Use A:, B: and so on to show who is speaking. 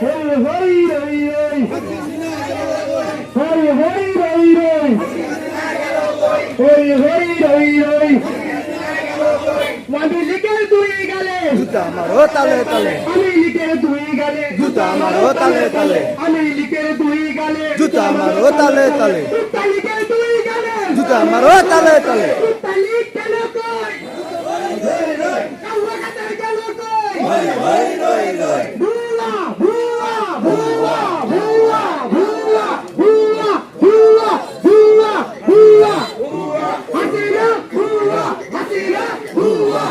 A: হরি হরি রই রই হরি হরি রই রই হরি হরি রই রই আমি লিখে তুই গেলে
B: জুতা মারো তালে তালে
A: আমি লিখে তুই গেলে
B: জুতা মারো তালে তালে
A: আমি লিখে তুই গেলে
B: জুতা মারো তালে তালে
A: লিখে তুই গেলে
B: জুতা মারো তালে তালে
A: লিখ কেন কই কাউকে কেন কই
B: হই রই রই
A: ভুয়া ভুয়া ভুয়া ভুয়া ভুয়া ভুয়া ভুয়া ভুয়া ভুয়া হাসিনা ভুয়া হাসিনা ভুয়া